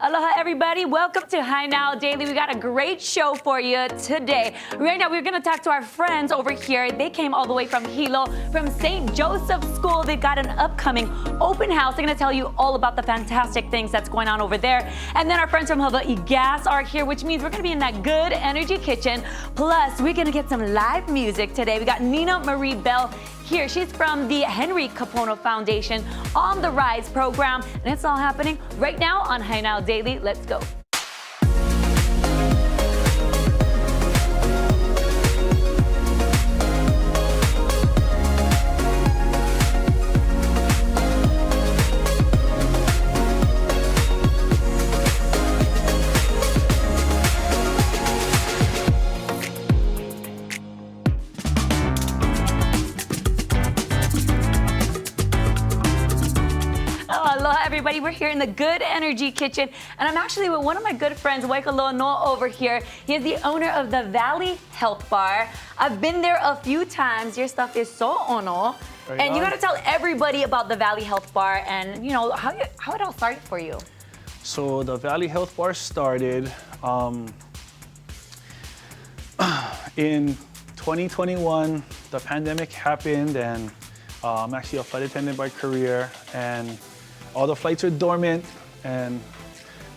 Aloha, everybody. Welcome to Hi Now Daily. We got a great show for you today. Right now, we're going to talk to our friends over here. They came all the way from Hilo, from St. Joseph's School. They've got an upcoming open house. They're going to tell you all about the fantastic things that's going on over there. And then our friends from Hawaii Gas are here, which means we're going to be in that good energy kitchen. Plus, we're going to get some live music today. We got Nina Marie Bell here. She's from the Henry Capono Foundation on the Rise program. And it's all happening right now on Hi Now Daily. Let's go. Everybody, we're here in the Good Energy Kitchen, and I'm actually with one of my good friends, Waikoloa Noa, over here. He is the owner of the Valley Health Bar. I've been there a few times. Your stuff is so ono. And you got to tell everybody about the Valley Health Bar and, you know, how it all started for you. So the Valley Health Bar started in 2021. The pandemic happened, and I'm actually a flight attendant by career, and all the flights are dormant, and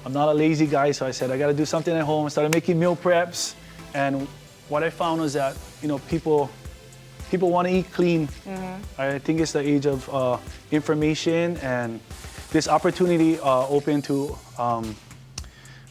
I'm not a lazy guy, so I said I got to do something at home. I started making meal preps, and what I found was that, you know, people want to eat clean. I think it's the age of information, and this opportunity opened to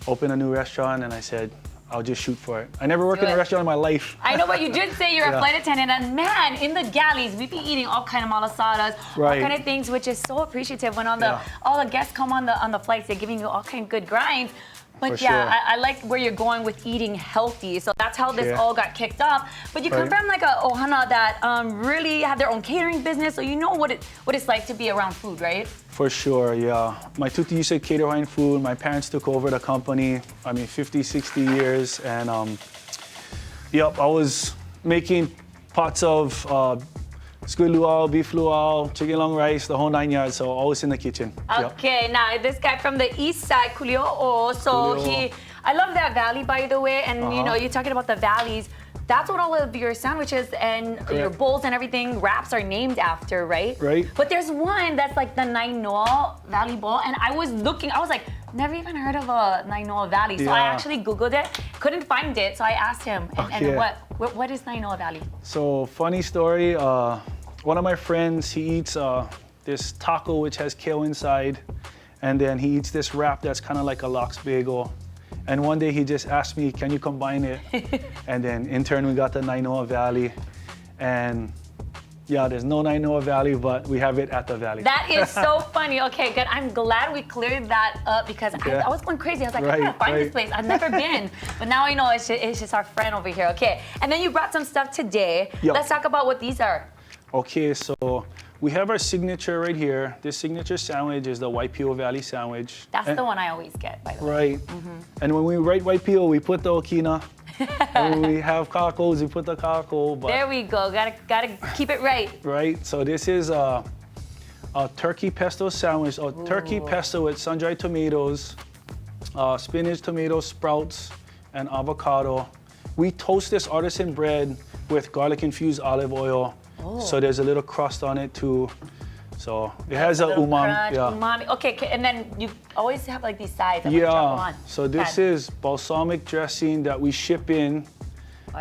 open a new restaurant, and I said, I'll just shoot for it. I never worked in a restaurant in my life. I know, but you did say you're a flight attendant, and man, in the galleys, we be eating all kind of malasadas, all kind of things, which is so appreciative when all the guests come on the flights, they're giving you all kind of good grinds. But I like where you're going with eating healthy. So that's how this all got kicked off. But you come from like a ohana that really have their own catering business, so you know what it's like to be around food, right? For sure, yeah. My tutu used to cater Hawaiian food. My parents took over the company, 50, 60 years. And I was making pots of squid luau, beef luau, chicken long rice, the whole 9 yards, so always in the kitchen. Okay, now this guy from the east side, Kuli'o'o, so I love that valley, by the way, and you know, you're talking about the valleys. That's what all of your sandwiches and your bowls and everything, wraps are named after, right? Right. But there's one that's like the Nainoa Valley Bowl, and I was like, never even heard of a Nainoa Valley. So I actually Googled it, couldn't find it, so I asked him, and what is Nainoa Valley? So funny story, one of my friends, he eats this taco which has kale inside, and then he eats this wrap that's kind of like a lox bagel. And one day he just asked me, can you combine it? And then in turn we got the Nainoa Valley. And yeah, there's no Nainoa Valley, but we have it at the Valley. That is so funny. Okay, good. I'm glad we cleared that up because I was going crazy. I was like, I gotta find this place. I've never been. But now I know it's just our friend over here. Okay, and then you brought some stuff today. Let's talk about what these are. Okay, so we have our signature right here. This signature sandwich is the Waipio Valley sandwich. That's the one I always get, by the way. Right. And when we write Waipio, we put the okina. And when we have kakos, we put the kako. But there we go. Gotta keep it right. Right. So this is a turkey pesto sandwich, or turkey pesto with sun-dried tomatoes, spinach, tomatoes, sprouts, and avocado. We toast this artisan bread with garlic-infused olive oil. So there's a little crust on it too. So it has a umami. Umami. Okay, and then you always have like these sides. So this is balsamic dressing that we ship in,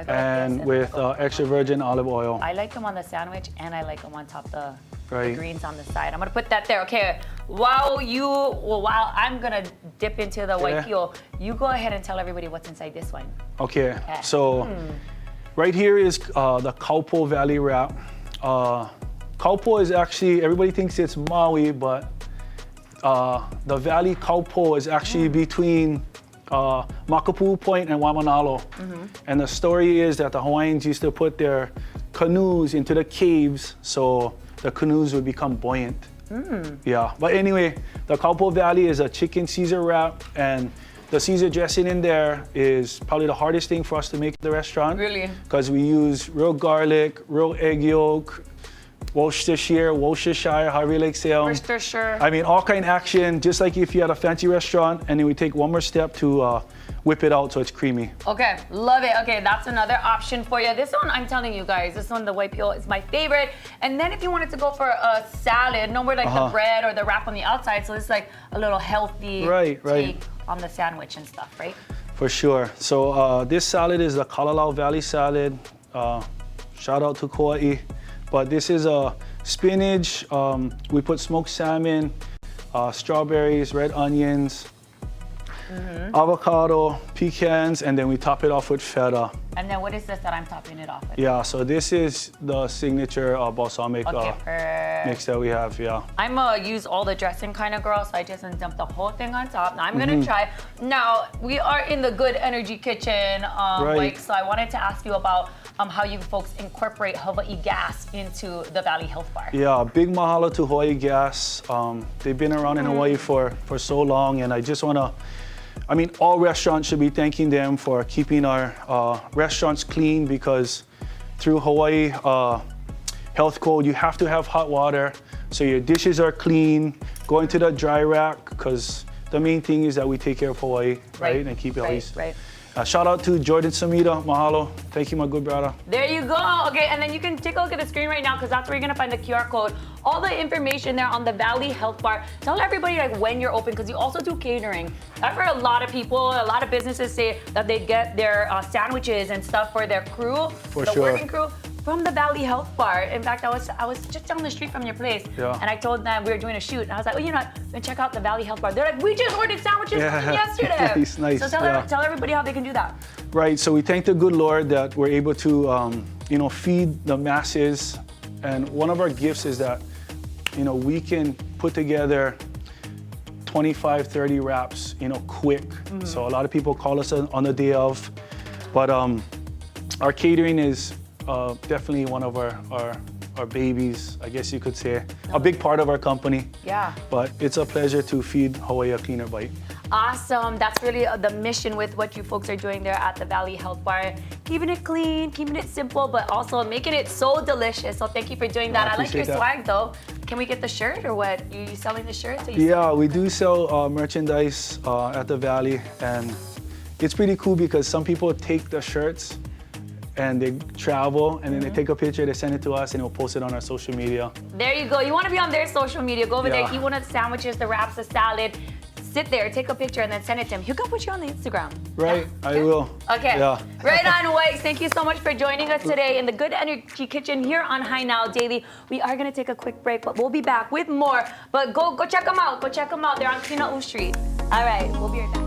and with extra virgin olive oil. I like them on the sandwich, and I like them on top the greens on the side. I'm gonna put that there. Okay. While I'm gonna dip into the waipio, you go ahead and tell everybody what's inside this one. Okay. So. Right here is the Kaupo Valley wrap. Kaupo is actually, everybody thinks it's Maui, but the Valley Kaupo is actually between Makapu'u Point and Waimanalo. And the story is that the Hawaiians used to put their canoes into the caves so the canoes would become buoyant. Yeah, but anyway, the Kaupo Valley is a chicken Caesar wrap, and the Caesar dressing in there is probably the hardest thing for us to make at the restaurant. Really? Because we use real garlic, real egg yolk, Worcestershire, however you like say 'em. Worcestershire. I mean, all kind of action, just like if you had a fancy restaurant, and then we take one more step to whip it out so it's creamy. Okay, love it. Okay, that's another option for you. This one, I'm telling you guys, this one, the white peel, is my favorite. And then if you wanted to go for a salad, no more like the bread or the wrap on the outside, so it's like a little healthy take on the sandwich and stuff, right? For sure. So this salad is the Kalalau Valley salad. Shout out to Kauai. But this is a spinach. We put smoked salmon, strawberries, red onions, avocado, pecans, and then we top it off with feta. And then what is this that I'm topping it off with? Yeah, so this is the signature balsamic mix that we have, yeah. I'm a use all the dressing kind of girl, so I just dump the whole thing on top. Now I'm gonna try. Now, we are in the Good Energy Kitchen, Mike, so I wanted to ask you about how you folks incorporate Hawaii Gas into the Valley Health Bar. Yeah, big mahalo to Hawaii Gas. They've been around in Hawaii for so long, and I just wanna, I mean, all restaurants should be thanking them for keeping our restaurants clean, because through Hawaii health code, you have to have hot water so your dishes are clean, going to the dry rack, because the main thing is that we take care of Hawaii, right? And keep it Hawaii. Shout out to Jordan Samita, mahalo. Thank you, my good brother. There you go. Okay, and then you can take a look at the screen right now, because that's where you're gonna find the QR code. All the information there on the Valley Health Bar. Tell everybody like when you're open, because you also do catering. I've heard a lot of people, a lot of businesses say that they get their sandwiches and stuff for their crew, working crew, from the Valley Health Bar. In fact, I was just down the street from your place, and I told them we were doing a shoot, and I was like, oh, you know what, check out the Valley Health Bar. They're like, we just ordered sandwiches from them yesterday. Nice. So tell everybody how they can do that. Right, so we thank the good Lord that we're able to, feed the masses. And one of our gifts is that, we can put together 25, 30 wraps, quick. So a lot of people call us on the day of, but our catering is definitely one of our babies, I guess you could say. A big part of our company. Yeah. But it's a pleasure to feed Hawaii a cleaner bite. Awesome. That's really the mission with what you folks are doing there at the Valley Health Bar. Keeping it clean, keeping it simple, but also making it so delicious. So thank you for doing that. I like your swag though. Can we get the shirt or what? You selling the shirts? Yeah, we do sell merchandise at the Valley, and it's pretty cool because some people take the shirts and they travel, and then they take a picture, they send it to us, and we'll post it on our social media. There you go. You want to be on their social media. Go over there, eat one of the sandwiches, the wraps, the salad. Sit there, take a picture, and then send it to him. He'll go put you on the Instagram. Right, I will. Okay. Yeah. Right on, White. Thank you so much for joining us today in the Good Energy Kitchen here on High Now Daily. We are going to take a quick break, but we'll be back with more. But go check them out. Go check them out. They're on Kina'u Street. All right, we'll be right back.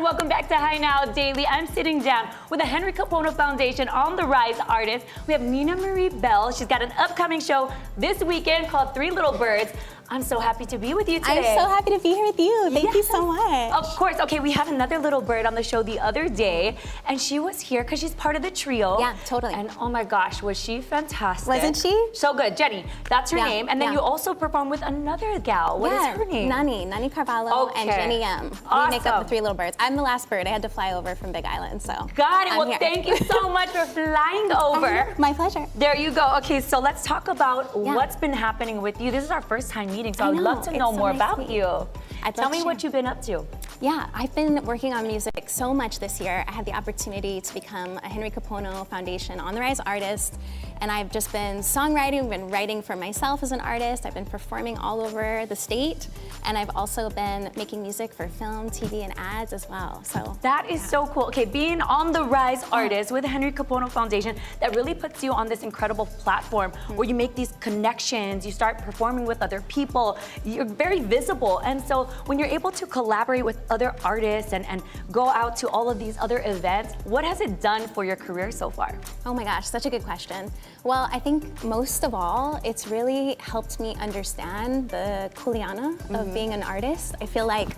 welcome back to Hi Now Daily. I'm sitting down with the Henry Capono Foundation On the Rise artist. We have Nina Marie Bell. She's got an upcoming show this weekend called Three Little Birds. I'm so happy to be with you today. I'm so happy to be here with you. Thank you so much. Of course. Okay, we had another little bird on the show the other day, and she was here because she's part of the trio. Yeah, totally. And oh my gosh, was she fantastic. Wasn't she? So good. Jenny, that's her name. And then yeah. you also perform with another gal. What is her name? Nani Carvalho and Jenny M. Awesome. We make up the Three Little Birds. I'm the last bird. I had to fly over from Big Island, so. Got it. I'm Well, here. thank you so much for flying over. My pleasure. There you go. Okay, so let's talk about what's been happening with you. This is our first time meeting, so I would love to know more about you. Tell me what you've been up to. Yeah, I've been working on music so much this year. I had the opportunity to become a Henry Capono Foundation On the Rise artist, and I've just been songwriting, been writing for myself as an artist. I've been performing all over the state, and I've also been making music for film, TV, and ads as well. So that is so cool. Okay, being On the Rise artist with the Henry Capono Foundation, that really puts you on this incredible platform where you make these connections, you start performing with other people, you're very visible. And so when you're able to collaborate with other artists and go out to all of these other events, what has it done for your career so far? Oh my gosh, such a good question. Well, I think most of all, it's really helped me understand the kuleana of being an artist. I feel like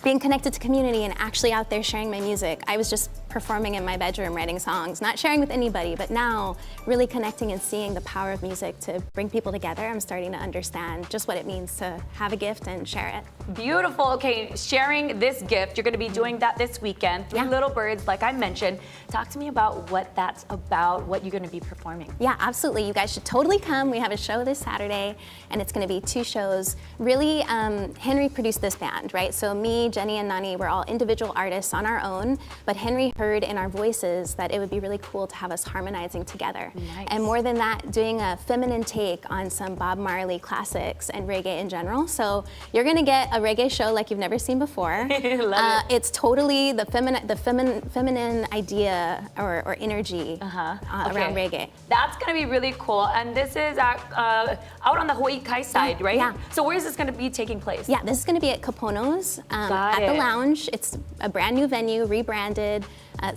being connected to community and actually out there sharing my music. I was just performing in my bedroom, writing songs, not sharing with anybody, but now really connecting and seeing the power of music to bring people together. I'm starting to understand just what it means to have a gift and share it. Beautiful. Okay, sharing this gift, you're going to be doing that this weekend. Three Little Birds, like I mentioned. Talk to me about what that's about, what you're going to be performing. Yeah, absolutely. You guys should totally come. We have a show this Saturday, and it's going to be 2 shows. Really, Henry produced this band, right? So me, Jenny, and Nani, we're all individual artists on our own, but Henry heard in our voices that it would be really cool to have us harmonizing together. Nice. And more than that, doing a feminine take on some Bob Marley classics and reggae in general. So you're going to get a reggae show like you've never seen before. It's totally the feminine idea or energy around reggae. That's going to be really cool. And this is out on the Hawaii Kai side, right? Yeah. So where is this going to be taking place? Yeah, this is going to be at Capono's at the Lounge. It's a brand new venue, rebranded.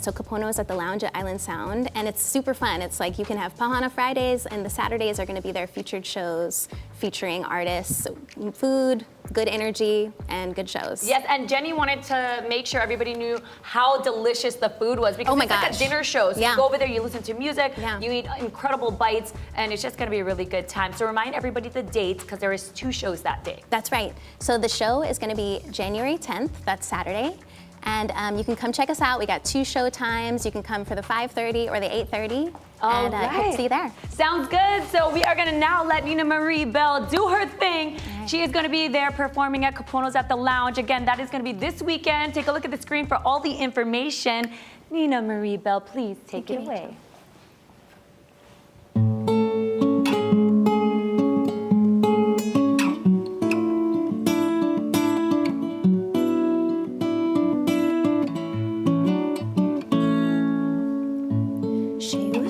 So Capono's at the Lounge at Island Sound, and it's super fun. It's like you can have Pahana Fridays, and the Saturdays are going to be their featured shows featuring artists, food, good energy, and good shows. Yes, and Jenny wanted to make sure everybody knew how delicious the food was, because it's like a dinner show. So you go over there, you listen to music, you eat incredible bites, and it's just going to be a really good time. So remind everybody the dates, because there is 2 shows that day. That's right. So the show is going to be January 10th, that's Saturday. And you can come check us out. We got 2 show times. You can come for the 5:30 or the 8:30. And hope to see you there. Sounds good. So we are going to now let Nina Marie Bell do her thing. Right. She is going to be there performing at Capono's at the Lounge. Again, that is going to be this weekend. Take a look at the screen for all the information. Nina Marie Bell, please take it away.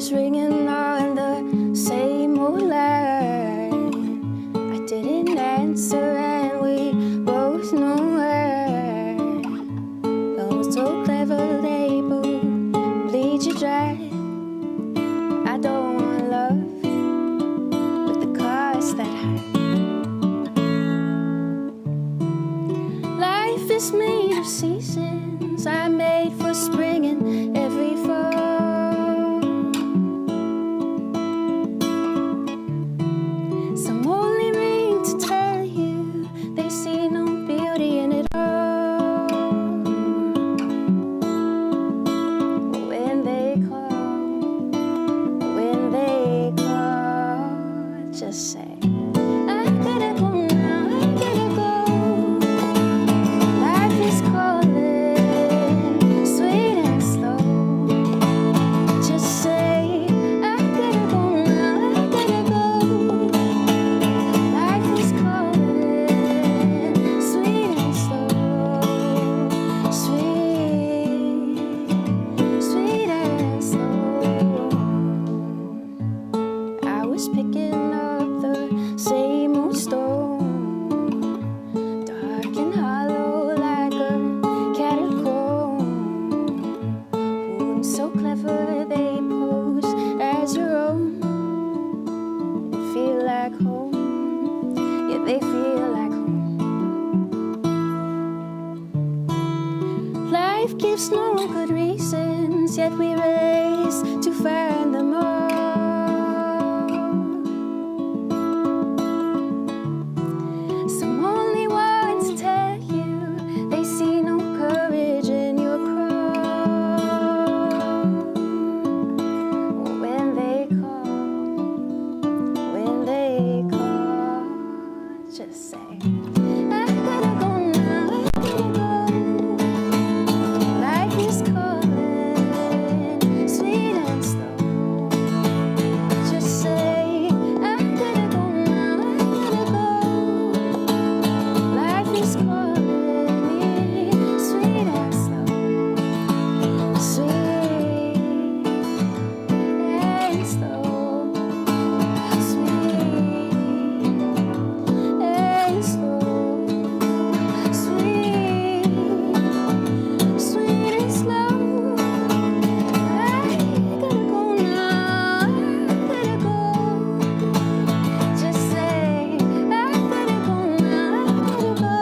Ringing on the same old line. I didn't answer and we both know why. I was so clever they both bleed you dry. I don't want love with the cost that high. Life is made of seasons. I'm made for spring and every fall. Dark and hollow like a catacomb. There's no good reasons, yet we race to find them all. Some only want to tell you they see no courage in your crawl. When they call, just say, I gotta go now, I gotta go. Life is calling, sweet and slow. Just say, I gotta go now, I gotta go. Life is calling me, sweet and slow. Sweet and slow. Sweet and slow. Sweet, sweet and slow. I gotta go now, I gotta go. Just say, I gotta go now, I gotta go.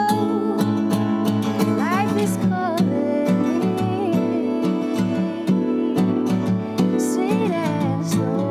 Life is calling me, sweet and slow.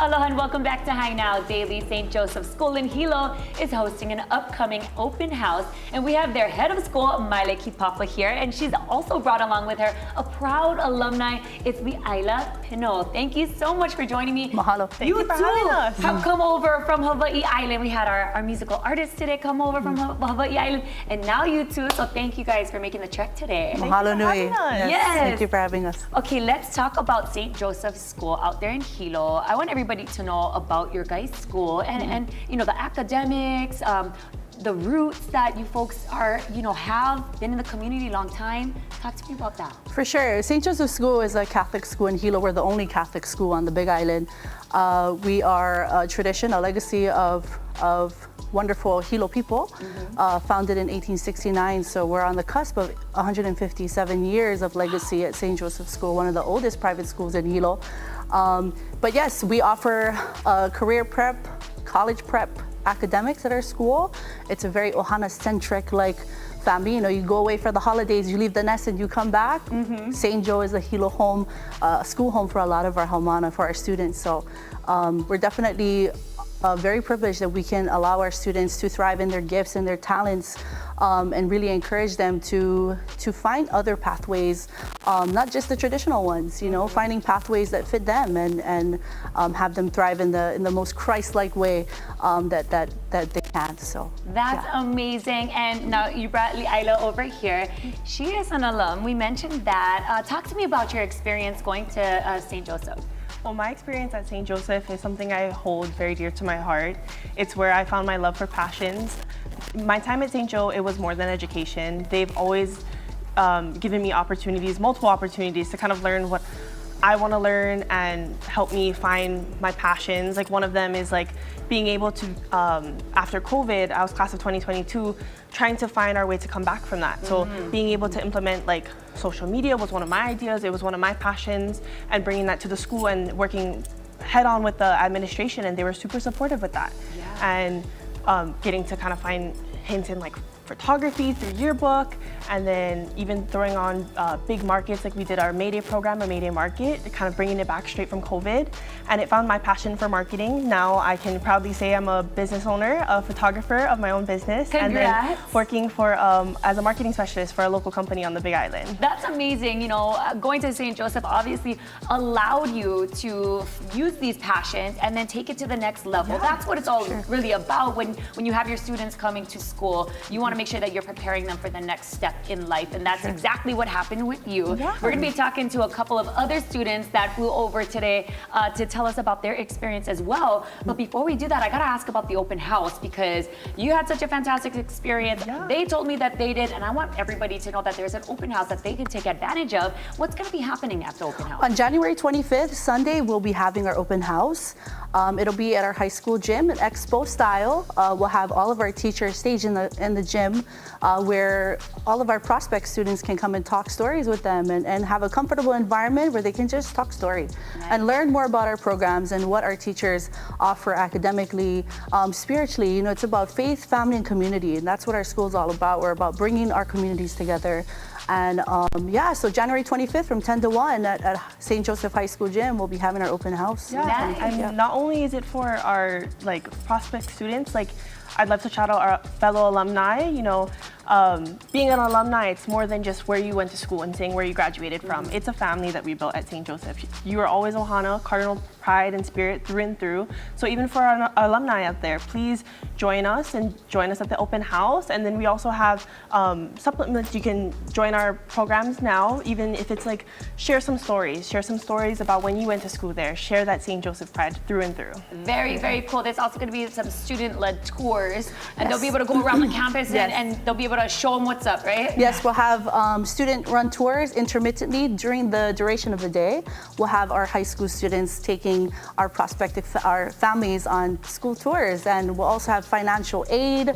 Aloha and welcome back to Hi Now Daily. St. Joseph's School in Hilo is hosting an upcoming open house, and we have their head of school, Maile Kipapa, here, and she's also brought along with her a proud alumni. It's Li'aila Pino. Thank you so much for joining me. Mahalo. Thank you for having us. Have come over from Hawaii Island. We had our musical artists today come over from Hawaii Island, and now you too. So thank you guys for making the trek today. Mahalo nui. Yes. Thank you for having us. Okay, let's talk about St. Joseph's School out there in Hilo. I want everybody to know about your guys' school and you know, the academics, the roots that you folks are, you know, have been in the community a long time. Talk to me about that. For sure. St. Joseph's School is a Catholic school in Hilo. We're the only Catholic school on the Big Island. We are a tradition, a legacy of wonderful Hilo people, founded in 1869. So we're on the cusp of 157 years of legacy at St. Joseph's School, one of the oldest private schools in Hilo. But yes, we offer career prep, college prep, academics at our school. It's a very Ohana-centric family. You know, you go away for the holidays, you leave the nest and you come back. St. Joe is a Hilo home, school home for a lot of our haumana, for our students. So we're definitely very privileged that we can allow our students to thrive in their gifts and their talents, and really encourage them to find other pathways, not just the traditional ones. Finding pathways that fit them and have them thrive in the most Christ-like way that they can. So that's amazing. And now you brought Li'ayla over here. She is an alum. We mentioned that. Talk to me about your experience going to St. Joseph. Well, my experience at St. Joseph is something I hold very dear to my heart. It's where I found my love for passions. My time at St. Joe, it was more than education. They've always given me opportunities, multiple opportunities to kind of learn what I want to learn and help me find my passions. Like one of them is like being able to, after COVID, I was class of 2022, trying to find our way to come back from that. So being able to implement like social media was one of my ideas, it was one of my passions, and bringing that to the school and working head on with the administration, and they were super supportive with that. And getting to kind of find hints in like photography through yearbook, and then even throwing on big markets like we did our May Day program, a May Day market, kind of bringing it back straight from COVID. And it found my passion for marketing. Now I can proudly say I'm a business owner, a photographer of my own business. Congrats. And then working for as a marketing specialist for a local company on the Big Island. That's amazing. Going to St. Joseph obviously allowed you to use these passions and then take it to the next level. That's what it's all really about when you have your students coming to school. You want to make sure that you're preparing them for the next step in life, and that's exactly what happened with you. We're going to be talking to a couple of other students that flew over today to tell us about their experience as well. But before we do that, I got to ask about the open house, because you had such a fantastic experience. They told me that they did, and I want everybody to know that there's an open house that they can take advantage of. What's going to be happening at the open house? On January 25th, Sunday, we'll be having our open house. It'll be at our high school gym, an expo style. We'll have all of our teachers staged in the gym, where all of our prospect students can come and talk stories with them and have a comfortable environment where they can just talk story and learn more about our programs and what our teachers offer academically, spiritually. It's about faith, family, and community, and that's what our school's all about. We're about bringing our communities together. And so January 25th from 10 to 1 at St. Joseph High School Gym, we'll be having our open house. And not only is it for our prospect students, I'd love to shout out our fellow alumni. Being an alumni, it's more than just where you went to school and saying where you graduated from. It's a family that we built at St. Joseph. You are always Ohana, cardinal pride and spirit through and through. So even for our alumni out there, please join us at the open house. And then we also have supplements. You can join our programs now, even if it's share some stories about when you went to school there. Share that St. Joseph pride through and through. Very, very cool. There's also going to be some student-led tours, and they'll be able to go around the campus and they'll be able to show them what's up, right? Yes, we'll have student-run tours intermittently during the duration of the day. We'll have our high school students taking our families on school tours, and we'll also have financial aid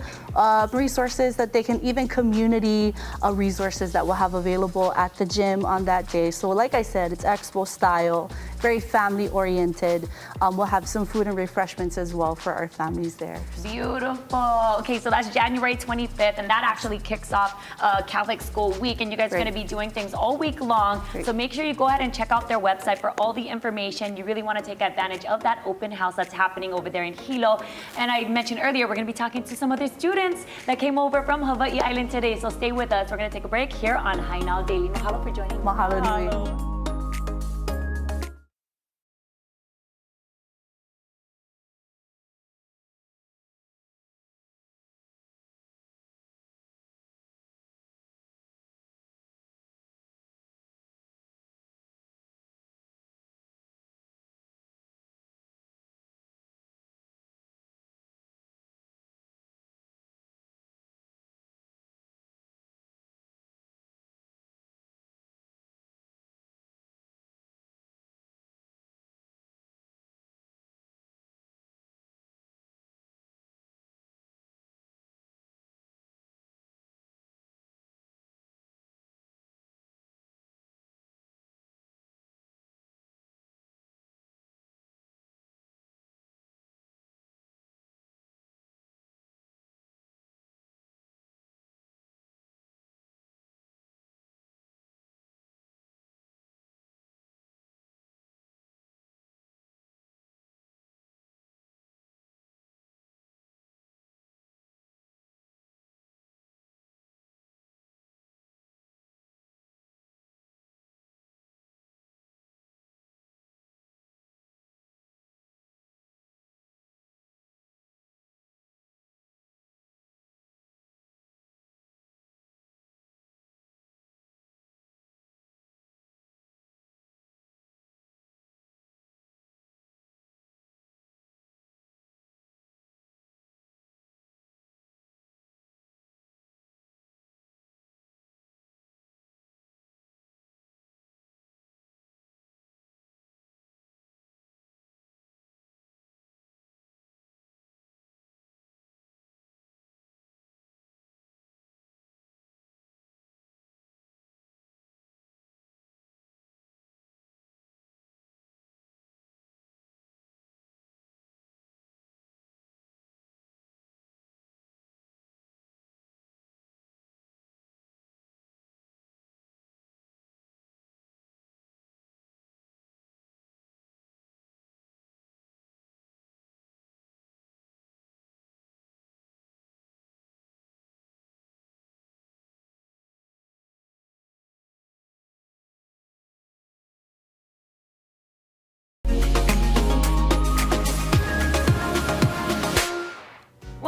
resources that they can, even community resources that we'll have available at the gym on that day. So like I said, it's expo style, very family oriented. We'll have some food and refreshments as well for our families there. Beautiful. Okay, so that's January 25th, and that actually kicks off Catholic School Week, and you guys are going to be doing things all week long. So make sure you go ahead and check out their website for all the information. You really want to take advantage of that open house that's happening over there in Hilo. And I mentioned earlier, we're going to be talking to some other students that came over from Hawaii Island today. So stay with us. We're going to take a break here on Hi Now Daily. Mahalo for joining me. Mahalo nui.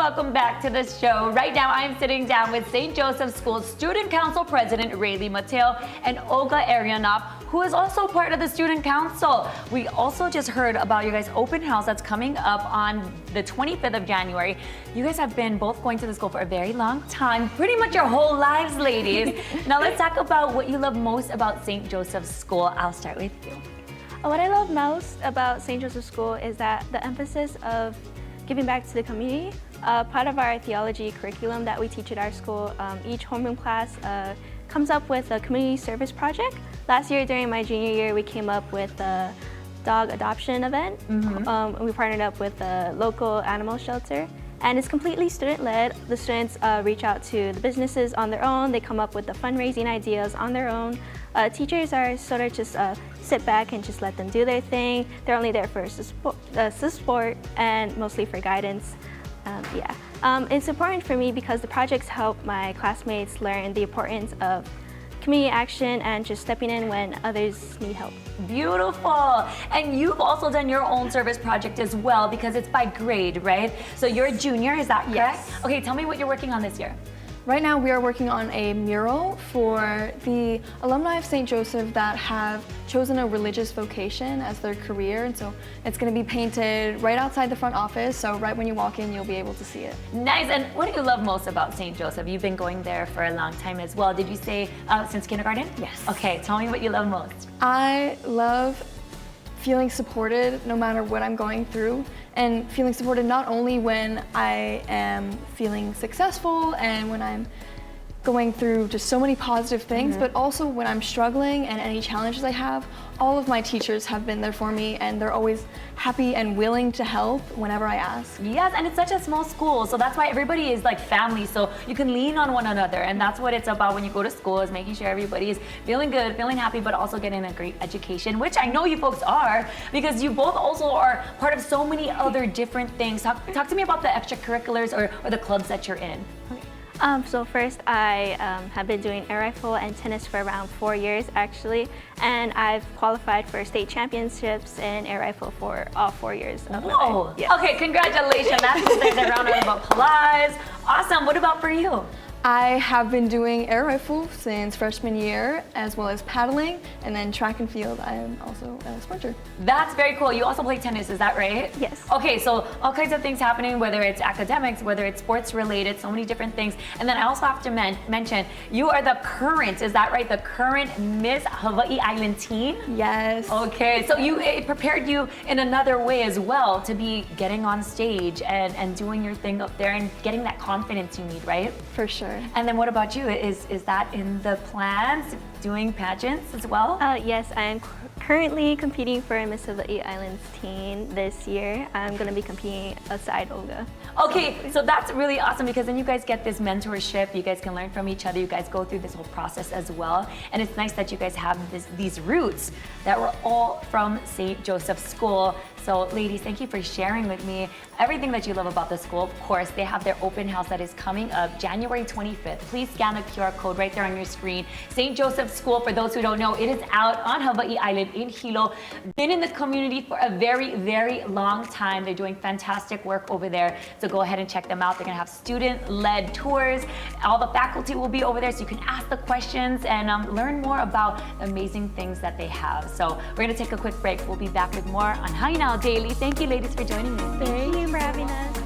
welcome back to the show. Right now, I'm sitting down with St. Joseph School Student Council President Rayleigh Mateo and Olga Arianov, who is also part of the Student Council. We also just heard about your guys' open house that's coming up on the 25th of January. You guys have been both going to the school for a very long time, pretty much your whole lives, ladies. Now let's talk about what you love most about St. Joseph's School. I'll start with you. What I love most about St. Joseph School is that the emphasis of giving back to the community. Part of our theology curriculum that we teach at our school, each homeroom class comes up with a community service project. Last year during my junior year, we came up with a dog adoption event. We partnered up with a local animal shelter. And it's completely student-led. The students reach out to the businesses on their own. They come up with the fundraising ideas on their own. Teachers are sort of just sit back and just let them do their thing. They're only there for support and mostly for guidance. It's important for me because the projects help my classmates learn the importance of community action and just stepping in when others need help. Beautiful. And you've also done your own service project as well because it's by grade, right? So you're a junior, is that correct? Yes. Okay, tell me what you're working on this year. Right now we are working on a mural for the alumni of St. Joseph that have chosen a religious vocation as their career, and so it's going to be painted right outside the front office, so right when you walk in you'll be able to see it. Nice. And what do you love most about St. Joseph? You've been going there for a long time as well. Did you say since kindergarten? Yes. Okay, tell me what you love most. I love feeling supported no matter what I'm going through, and feeling supported not only when I am feeling successful and when I'm going through just so many positive things, but also when I'm struggling and any challenges I have. All of my teachers have been there for me, and they're always happy and willing to help whenever I ask. Yes, and it's such a small school, so that's why everybody is like family, so you can lean on one another, and that's what it's about when you go to school, is making sure everybody is feeling good, feeling happy, but also getting a great education, which I know you folks are, because you both also are part of so many other different things. Talk to me about the extracurriculars or the clubs that you're in. So first, I have been doing air rifle and tennis for around 4 years actually, and I've qualified for state championships in air rifle for all 4 years of my Whoa. life. Yes. Okay, congratulations. That deserves a round of applause. Awesome. What about for you? I have been doing air rifle since freshman year, as well as paddling, and then track and field. I am also a sprinter. That's very cool. You also play tennis, is that right? Yes. Okay, so all kinds of things happening, whether it's academics, whether it's sports related, so many different things. And then I also have to mention, you are the current, is that right? The current Miss Hawaii Island teen? Yes. Okay, so it prepared you in another way as well to be getting on stage and doing your thing up there and getting that confidence you need, right? For sure. And then what about you? Is that in the plans, doing pageants as well? Yes, I am currently competing for Miss Hawaii Islands teen this year. I'm going to be competing aside Olga. Okay, so that's really awesome because then you guys get this mentorship, you guys can learn from each other, you guys go through this whole process as well. And it's nice that you guys have these roots that were all from St. Joseph's School. So ladies, thank you for sharing with me everything that you love about the school. Of course, they have their open house that is coming up January 25th. Please scan the QR code right there on your screen. St. Joseph's School, for those who don't know, it is out on Hawaii Island in Hilo. Been in the community for a very, very long time. They're doing fantastic work over there. So go ahead and check them out. They're gonna have student-led tours. All the faculty will be over there so you can ask the questions and learn more about the amazing things that they have. So we're gonna take a quick break. We'll be back with more on Hi Now Daily. Thank you ladies for joining me. Thank you for having us.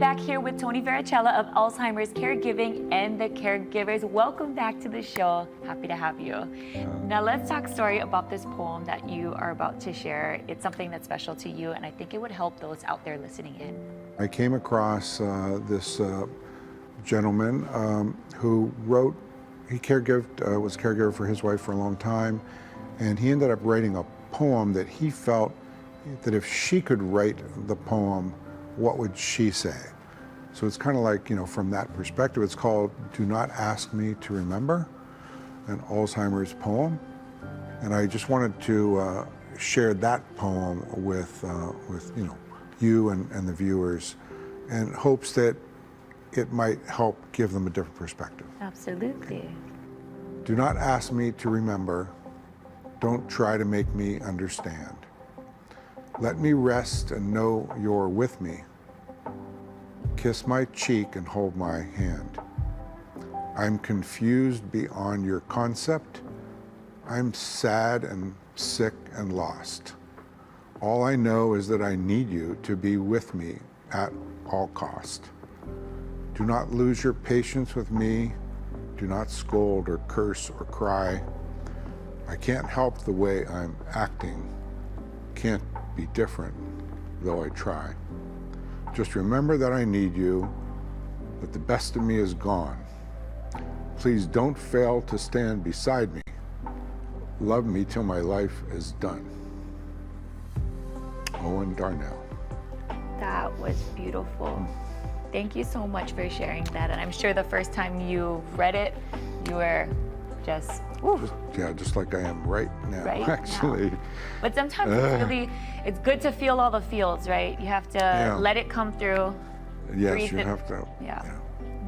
back here with Tony Vericella of Alzheimer's Caregiving and the Caregivers. Welcome back to the show. Happy to have you. Now let's talk story about this poem that you are about to share. It's something that's special to you, and I think it would help those out there listening in. I came across this gentleman who wrote, he was a caregiver for his wife for a long time, and he ended up writing a poem that he felt that if she could write the poem, what would she say? So it's kind of like, from that perspective, it's called Do Not Ask Me to Remember, an Alzheimer's poem. And I just wanted to share that poem with you and the viewers, in hopes that it might help give them a different perspective. Absolutely. Do not ask me to remember. Don't try to make me understand. Let me rest and know you're with me. Kiss my cheek and hold my hand. I'm confused beyond your concept. I'm sad and sick and lost. All I know is that I need you to be with me at all cost. Do not lose your patience with me. Do not scold or curse or cry. I can't help the way I'm acting. Can't be different, though I try. Just remember that I need you, that the best of me is gone. Please don't fail to stand beside me. Love me till my life is done. Owen Darnell. That was beautiful. Thank you so much for sharing that. And I'm sure the first time you read it, you were just, just like I am right now, right actually. now. But sometimes it's good to feel all the feels, right? You have to let it come through. Yes, you have to. Yeah.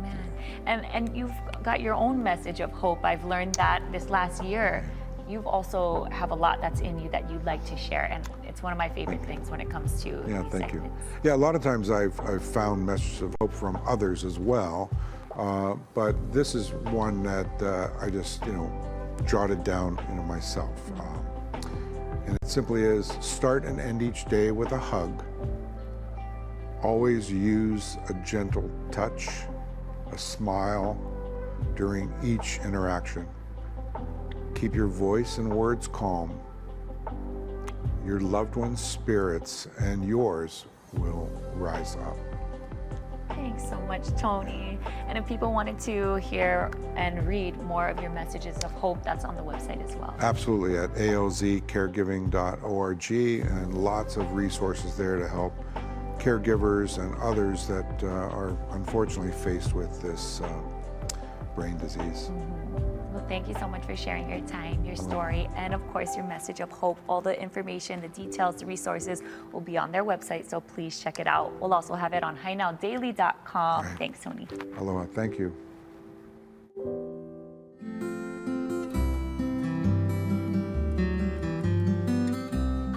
Man. And you've got your own message of hope. I've learned that this last year. You've also have a lot that's in you that you'd like to share, and it's one of my favorite things when it comes to these thank segments. you. Yeah, a lot of times I've found messages of hope from others as well, but this is one that I just jotted down myself, and it simply is: start and end each day with a hug. Always use a gentle touch, a smile during each interaction. Keep your voice and words calm. Your loved one's spirits and yours will rise up. Thanks so much, Tony. And if people wanted to hear and read more of your messages of hope, that's on the website as well. Absolutely, at alzcaregiving.org, and lots of resources there to help caregivers and others that are unfortunately faced with this brain disease. Well, thank you so much for sharing your time, your story, and of course your message of hope. All the information, the details, the resources will be on their website, so please check it out. We'll also have it on HiNowDaily.com. Right. Thanks, Tony. Aloha, thank you.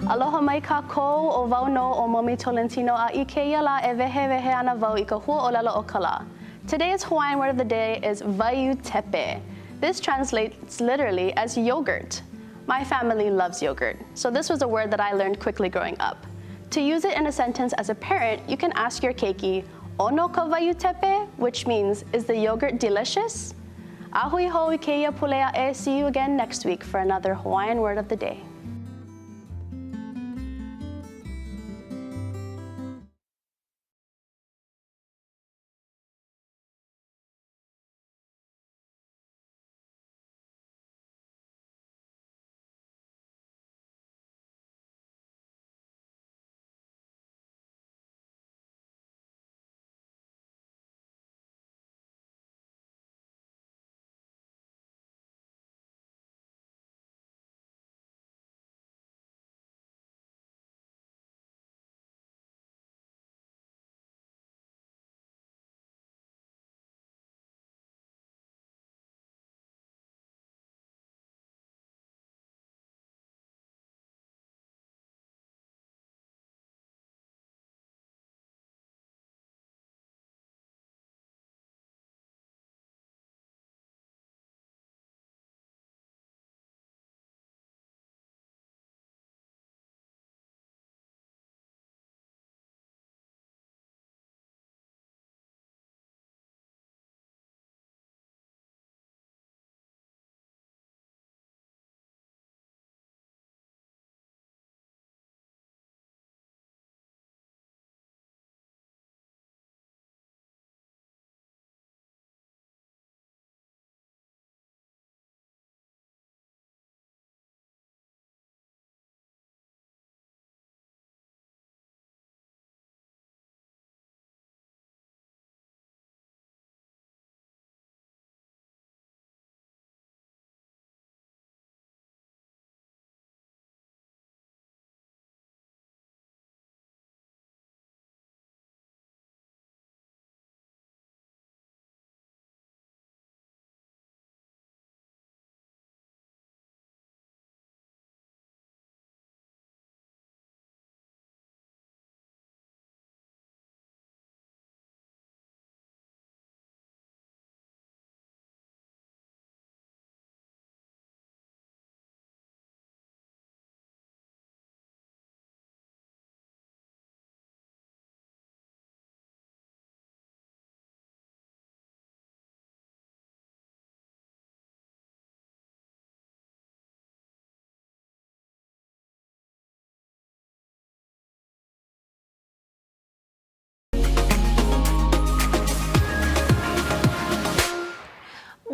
Aloha mai kākou o wau no o Momi Tolentino a I keia la e wehe ana wau I ka huaʻōlelo o ka lā. Today's Hawaiian word of the day is waiū tepe. This translates literally as yogurt. My family loves yogurt, so this was a word that I learned quickly growing up. To use it in a sentence as a parent, you can ask your keiki, "Ono ka waiū tepe?" which means, "Is the yogurt delicious?" Ahui hou I keia pulea e. See you again next week for another Hawaiian word of the day.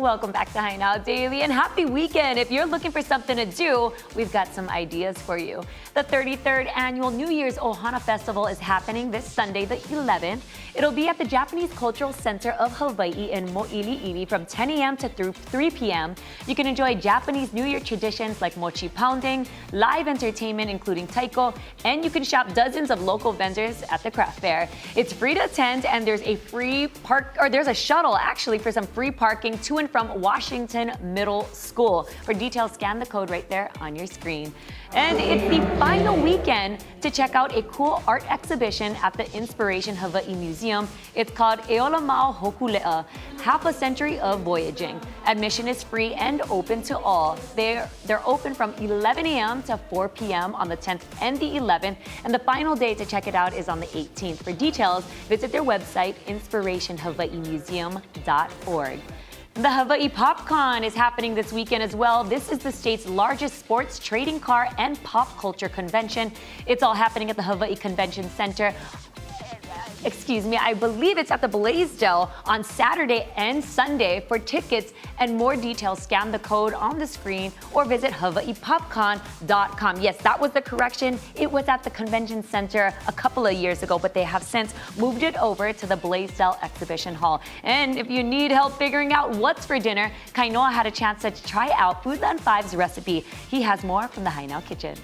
Welcome back to High Now Daily and happy weekend. If you're looking for something to do, we've got some ideas for you. The 33rd annual New Year's Ohana Festival is happening this Sunday, the 11th. It'll be at the Japanese Cultural Center of Hawaii in Mo'iliili from 10 a.m. to 3 p.m. You can enjoy Japanese New Year traditions like mochi pounding, live entertainment including taiko, and you can shop dozens of local vendors at the craft fair. It's free to attend and there's a shuttle actually for some free parking to and from Washington Middle School. For details, scan the code right there on your screen. And it's the final weekend to check out a cool art exhibition at the Inspiration Hawaii Museum. It's called Eolamau Hokulea, Half a Century of Voyaging. Admission is free and open to all. They're open from 11 a.m. to 4 p.m. on the 10th and the 11th, and the final day to check it out is on the 18th. For details, visit their website, inspirationhawaiimuseum.org. The Hawaii PopCon is happening this weekend as well. This is the state's largest sports, trading car, and pop culture convention. It's all happening at the Hawaii Convention Center. I believe it's at the Blaisdell on Saturday and Sunday. For tickets and more details, scan the code on the screen or visit hawaiipopcon.com. Yes, that was the correction. It was at the Convention Center a couple of years ago, but they have since moved it over to the Blaisdell Exhibition Hall. And if you need help figuring out what's for dinner, Kainoa had a chance to try out Foodland 5's recipe. He has more from the High Now Kitchen.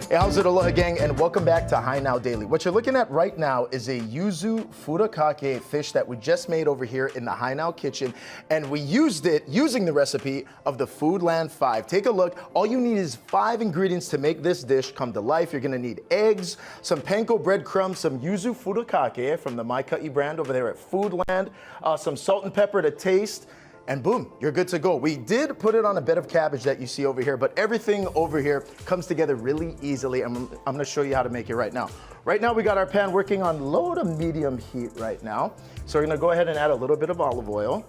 Hey, how's it, aloha gang, and welcome back to High Now Daily. What you're looking at right now is a yuzu furikake fish that we just made over here in the High Now kitchen, and we used it using the recipe of the Foodland 5. Take a look. All you need is 5 ingredients to make this dish come to life. You're gonna need eggs, some panko breadcrumbs, some yuzu furikake from the Maikai brand over there at Foodland, some salt and pepper to taste, and boom, you're good to go. We did put it on a bed of cabbage that you see over here, but everything over here comes together really easily. I'm gonna show you how to make it right now. Right now, we got our pan working on low to medium heat right now. So we're gonna go ahead and add a little bit of olive oil.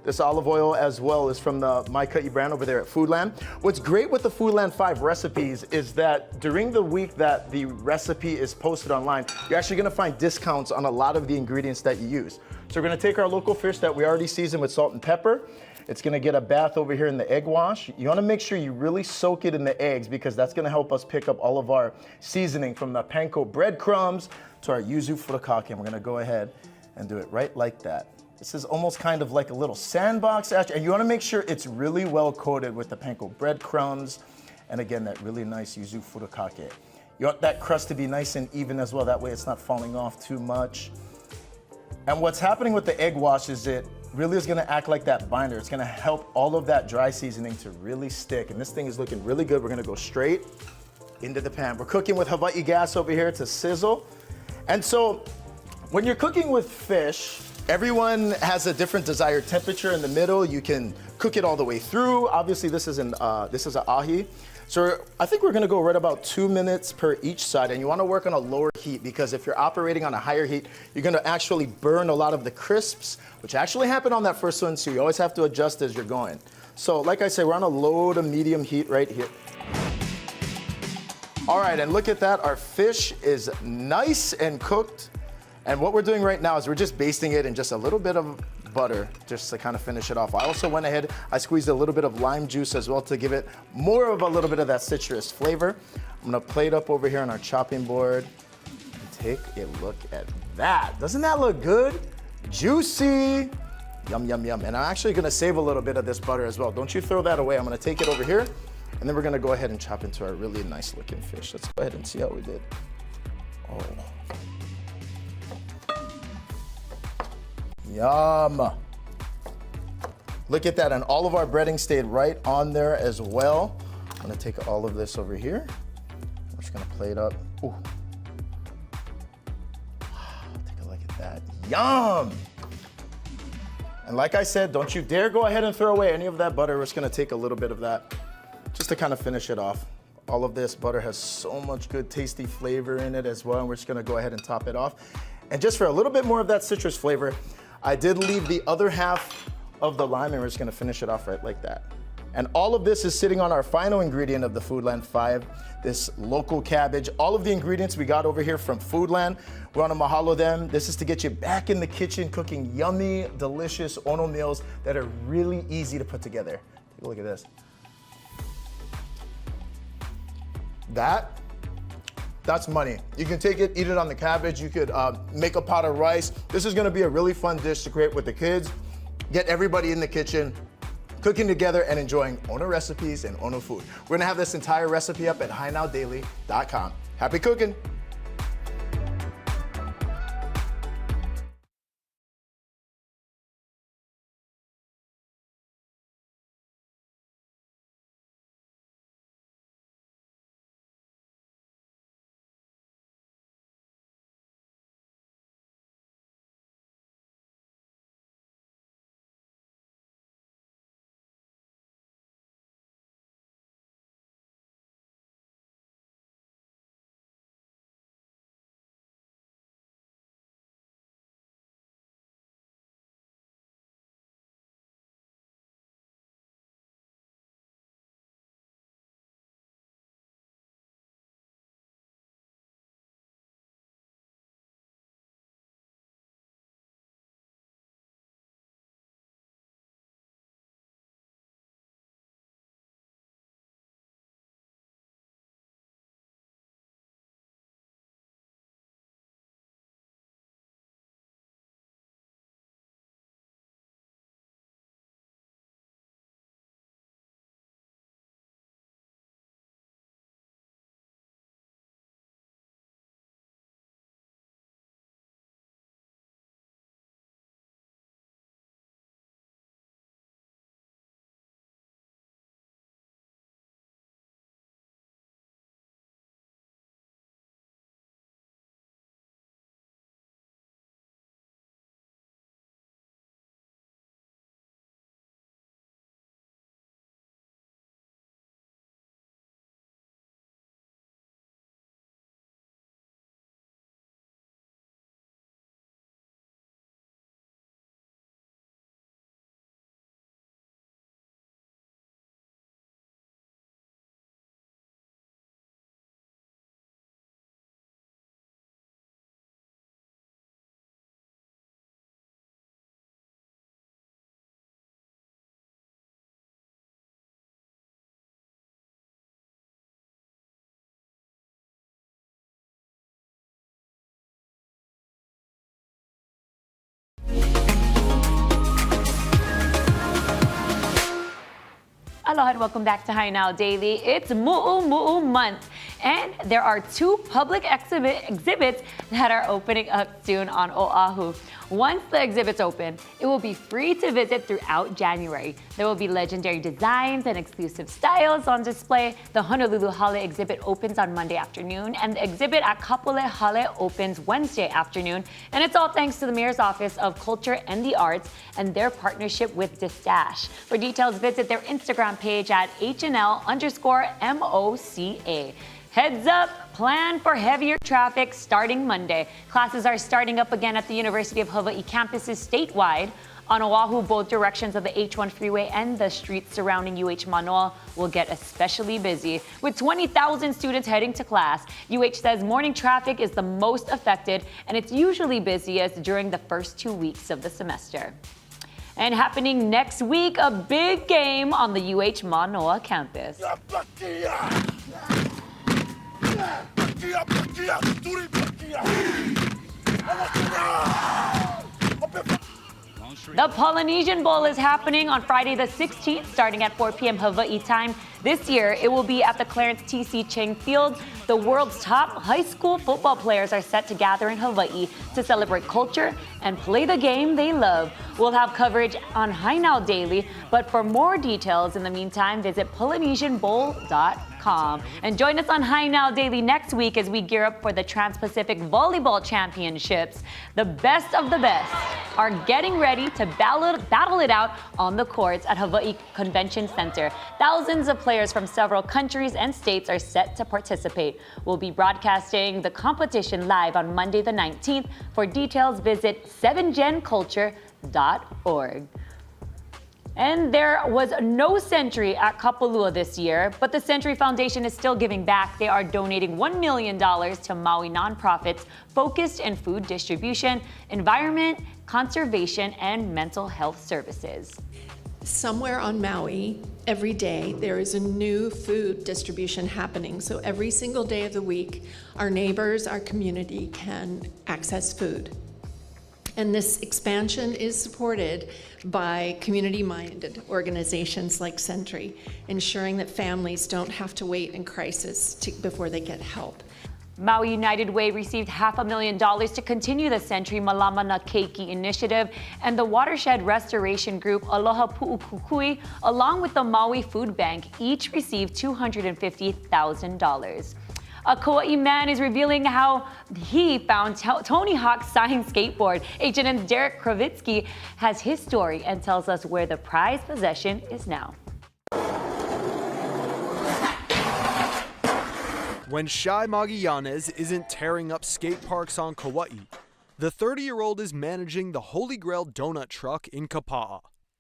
This olive oil as well is from the Maikai brand over there at Foodland. What's great with the Foodland 5 recipes is that during the week that the recipe is posted online, you're actually gonna find discounts on a lot of the ingredients that you use. So we're gonna take our local fish that we already seasoned with salt and pepper. It's gonna get a bath over here in the egg wash. You wanna make sure you really soak it in the eggs because that's gonna help us pick up all of our seasoning from the panko breadcrumbs to our yuzu furikake. And we're gonna go ahead and do it right like that. This is almost kind of like a little sandbox, and you wanna make sure it's really well coated with the panko breadcrumbs, and again, that really nice yuzu furikake. You want that crust to be nice and even as well, that way it's not falling off too much. And what's happening with the egg wash is it really is gonna act like that binder. It's gonna help all of that dry seasoning to really stick, and this thing is looking really good. We're gonna go straight into the pan. We're cooking with Hawaii gas over here to sizzle. And so, when you're cooking with fish, everyone has a different desired temperature in the middle. You can cook it all the way through. Obviously, this is an ahi. So I think we're gonna go right about 2 minutes per each side, and you wanna work on a lower heat because if you're operating on a higher heat, you're gonna actually burn a lot of the crisps, which actually happened on that first one, so you always have to adjust as you're going. So like I said, we're on a low to medium heat right here. All right, and look at that, our fish is nice and cooked. And what we're doing right now is we're just basting it in just a little bit of butter just to kind of finish it off. I also went ahead, I squeezed a little bit of lime juice as well to give it more of a little bit of that citrus flavor. I'm gonna plate up over here on our chopping board. Take a look at that. Doesn't that look good? Juicy. Yum, yum, yum. And I'm actually gonna save a little bit of this butter as well. Don't you throw that away. I'm gonna take it over here, and then we're gonna go ahead and chop into our really nice looking fish. Let's go ahead and see how we did. Oh. Yum. Look at that, and all of our breading stayed right on there as well. I'm gonna take all of this over here. We're just gonna plate up. Ooh. Take a look at that. Yum! And like I said, don't you dare go ahead and throw away any of that butter. We're just gonna take a little bit of that just to kind of finish it off. All of this butter has so much good tasty flavor in it as well, and we're just gonna go ahead and top it off. And just for a little bit more of that citrus flavor, I did leave the other half of the lime, and we're just gonna finish it off right like that. And all of this is sitting on our final ingredient of the Foodland 5, this local cabbage. All of the ingredients we got over here from Foodland. We want to mahalo them. This is to get you back in the kitchen cooking yummy, delicious ono meals that are really easy to put together. Take a look at this. That's money. You can take it, eat it on the cabbage. You could make a pot of rice. This is gonna be a really fun dish to create with the kids. Get everybody in the kitchen, cooking together and enjoying ono recipes and ono food. We're gonna have this entire recipe up at HiNowDaily.com. Happy cooking. Aloha and welcome back to Hi Now Daily. It's Mu'u month, and there are 2 public exhibits that are opening up soon on Oahu. Once the exhibits open, it will be free to visit throughout January. There will be legendary designs and exclusive styles on display. The Honolulu Hale exhibit opens on Monday afternoon, and the exhibit at Kapolei Hale opens Wednesday afternoon. And it's all thanks to the Mayor's Office of Culture and the Arts and their partnership with Distash. For details, visit their Instagram page at HNL_MOCA. Heads up, plan for heavier traffic starting Monday. Classes are starting up again at the University of Hawaii campuses statewide. On Oahu, both directions of the H1 freeway and the streets surrounding UH Manoa will get especially busy. With 20,000 students heading to class, UH says morning traffic is the most affected, and it's usually busiest during the first 2 weeks of the semester. And happening next week, a big game on the UH Manoa campus. The Polynesian Bowl is happening on Friday the 16th, starting at 4 p.m. Hawaii time. This year, it will be at the Clarence T.C. Ching Field. The world's top high school football players are set to gather in Hawaii to celebrate culture and play the game they love. We'll have coverage on Hi Now Daily, but for more details in the meantime, visit PolynesianBowl.com. And join us on Hi Now Daily next week as we gear up for the Trans-Pacific Volleyball Championships. The best of the best are getting ready to battle it out on the courts at Hawaii Convention Center. Thousands of players from several countries and states are set to participate. We'll be broadcasting the competition live on Monday the 19th. For details, visit 7genculture.org. And there was no Century at Kapalua this year, but the Century Foundation is still giving back. They are donating $1 million to Maui nonprofits focused in food distribution, environment, conservation, and mental health services. Somewhere on Maui, every day, there is a new food distribution happening. So every single day of the week, our neighbors, our community can access food. And this expansion is supported by community-minded organizations like Century, ensuring that families don't have to wait in crisis before they get help. Maui United Way received $500,000 to continue the Century Malama na Keiki initiative, and the Watershed Restoration Group Aloha Pu'ukukui, along with the Maui Food Bank, each received $250,000. A Kauai man is revealing how he found Tony Hawk's signed skateboard. H&N's Derek Kravitsky has his story and tells us where the prized possession is now. When Shai Magallanes isn't tearing up skate parks on Kauai, the 30-year-old is managing the Holy Grail donut truck in Kapa'a.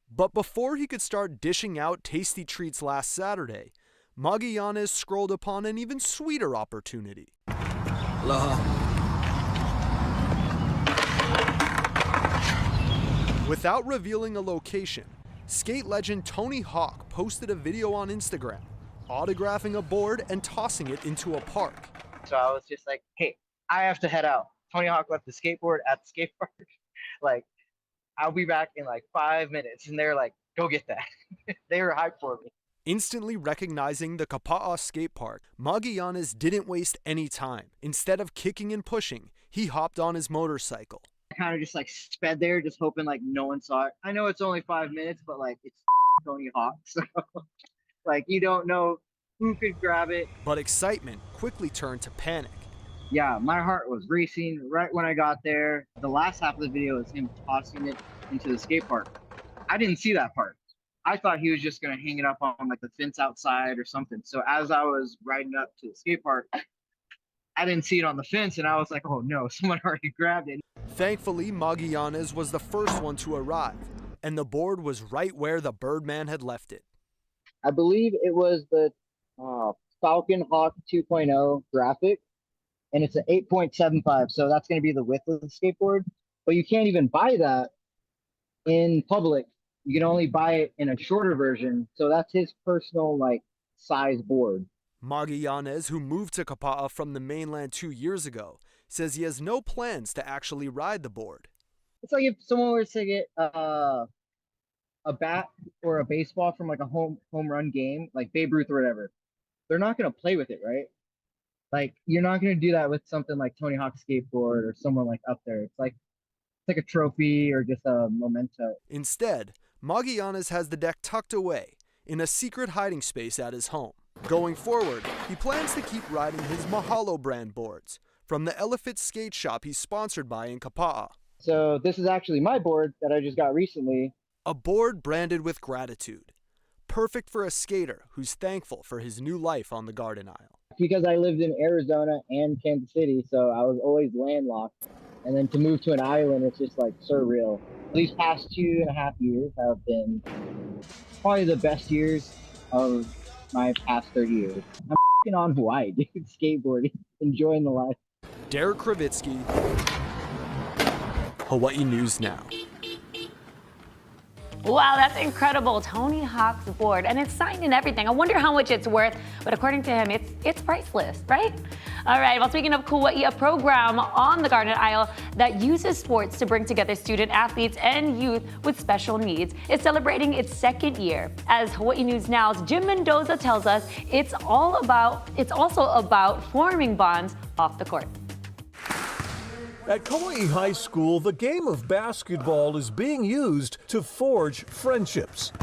But before he could start dishing out tasty treats last Saturday, Magallanes scrolled upon an even sweeter opportunity. Aloha. Without revealing a location, skate legend Tony Hawk posted a video on Instagram, autographing a board and tossing it into a park. So I was just like, hey, I have to head out. Tony Hawk left the skateboard at the skate park. Like, I'll be back in like 5 minutes. And they're like, go get that. They were hyped for me. Instantly recognizing the Kapa'a skate park, Magallanes didn't waste any time. Instead of kicking and pushing, he hopped on his motorcycle. I kind of just like sped there, just hoping like no one saw it. I know it's only 5 minutes, but like it's Tony Hawk, so like you don't know who could grab it. But excitement quickly turned to panic. Yeah, my heart was racing right when I got there. The last half of the video is him tossing it into the skate park. I didn't see that part. I thought he was just gonna hang it up on like the fence outside or something. So as I was riding up to the skate park, I didn't see it on the fence, and I was like, oh no, someone already grabbed it. Thankfully, Magallanes was the first one to arrive, and the board was right where the Birdman had left it. I believe it was the Falcon Hawk 2.0 graphic, and it's an 8.75, so that's gonna be the width of the skateboard. But you can't even buy that in public. You can only buy it in a shorter version, so that's his personal like size board. Magallanes, who moved to Kapa'a from the mainland 2 years ago, says he has no plans to actually ride the board. It's like if someone were to get a bat or a baseball from like a home run game, like Babe Ruth or whatever. They're not gonna play with it, right? Like you're not gonna do that with something like Tony Hawk's skateboard or someone like up there. It's like a trophy or just a memento. Instead, Magallanes has the deck tucked away in a secret hiding space at his home. Going forward, he plans to keep riding his Mahalo brand boards from the Elephant skate shop he's sponsored by in Kapa'a. So this is actually my board that I just got recently. A board branded with gratitude. Perfect for a skater who's thankful for his new life on the Garden Isle. Because I lived in Arizona and Kansas City, so I was always landlocked. And then to move to an island, it's just like surreal. These past 2.5 years have been probably the best years of my past 30 years. I'm f***ing on Hawaii, dude, skateboarding, enjoying the life. Derek Kravitsky, Hawaii News Now. Wow, that's incredible. Tony Hawk's board, and it's signed and everything. I wonder how much it's worth, but according to him, it's priceless, right? All right, well, speaking of Kauai, a program on the Garden Isle that uses sports to bring together student athletes and youth with special needs is celebrating its 2nd year. As Hawaii News Now's Jim Mendoza tells us, it's also about forming bonds off the court. At Kauai High School, the game of basketball is being used to forge friendships.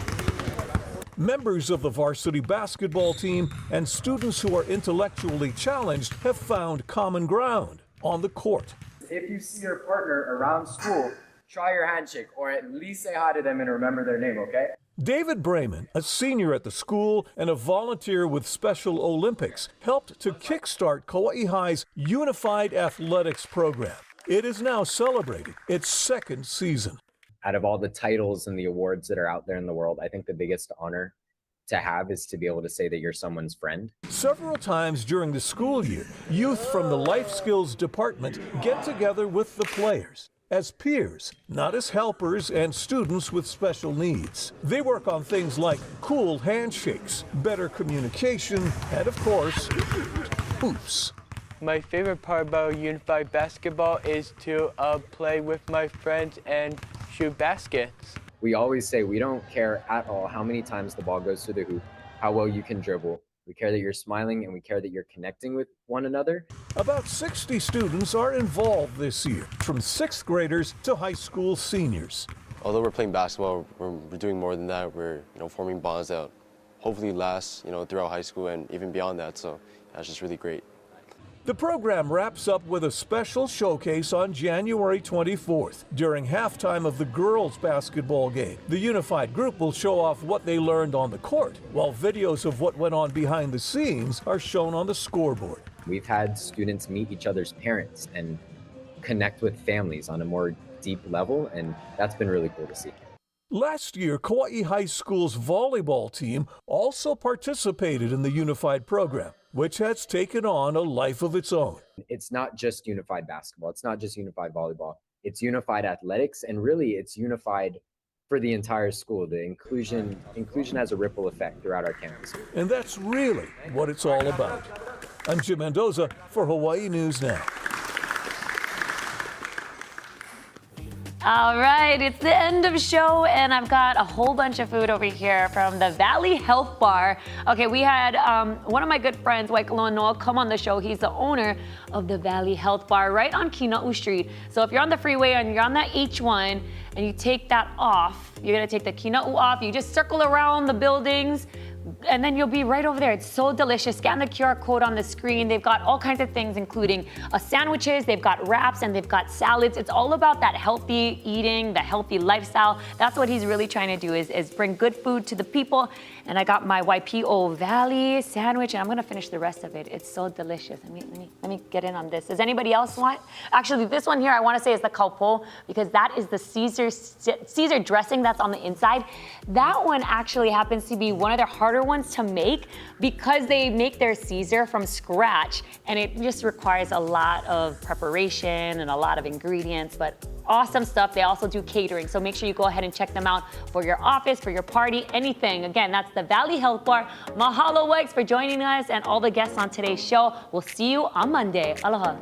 Members of the varsity basketball team and students who are intellectually challenged have found common ground on the court. If you see your partner around school, try your handshake or at least say hi to them and remember their name, okay? David Brayman, a senior at the school and a volunteer with Special Olympics, helped to kickstart Kauai High's Unified Athletics program. It is now celebrating its 2nd season. Out of all the titles and the awards that are out there in the world, I think the biggest honor to have is to be able to say that you're someone's friend. Several times during the school year, youth from the Life Skills Department get together with the players as peers, not as helpers and students with special needs. They work on things like cool handshakes, better communication, and of course, hoops. My favorite part about unified basketball is to play with my friends and shoot baskets. We always say we don't care at all how many times the ball goes through the hoop, how well you can dribble. We care that you're smiling and we care that you're connecting with one another. About 60 students are involved this year, from 6th graders to high school seniors. Although we're playing basketball, we're doing more than that. We're forming bonds that hopefully last throughout high school and even beyond that. So that's just really great. The program wraps up with a special showcase on January 24th. During halftime of the girls' basketball game, the unified group will show off what they learned on the court, while videos of what went on behind the scenes are shown on the scoreboard. We've had students meet each other's parents and connect with families on a more deep level, and that's been really cool to see. Last year, Kauai High School's volleyball team also participated in the unified program, which has taken on a life of its own. It's not just unified basketball. It's not just unified volleyball. It's unified athletics, and really it's unified for the entire school. The inclusion has a ripple effect throughout our campus. And that's really what it's all about. I'm Jim Mendoza for Hawaii News Now. All right, it's the end of show, and I've got a whole bunch of food over here from the Valley Health Bar. Okay, we had one of my good friends, Waikoloa Noah, come on the show. He's the owner of the Valley Health Bar right on Kina'u Street. So if you're on the freeway and you're on that H1 and you take that off, you're gonna take the Kina'u off, you just circle around the buildings, and then you'll be right over there. It's so delicious. Scan the QR code on the screen. They've got all kinds of things, including sandwiches, they've got wraps, and they've got salads. It's all about that healthy eating, the healthy lifestyle. That's what he's really trying to do is bring good food to the people. And I got my YPO Valley sandwich, and I'm gonna finish the rest of it. It's so delicious. Let me get in on this. Does anybody else want? Actually, this one here I wanna say is the kaupo, because that is the Caesar dressing that's on the inside. That one actually happens to be one of their harder ones to make because they make their Caesar from scratch, and it just requires a lot of preparation and a lot of ingredients, but awesome stuff. They also do catering, so make sure you go ahead and check them out for your office, for your party, anything. Again, that's the Valley Health Bar. Mahalo, Wags, for joining us and all the guests on today's show. We'll see you on Monday. Aloha.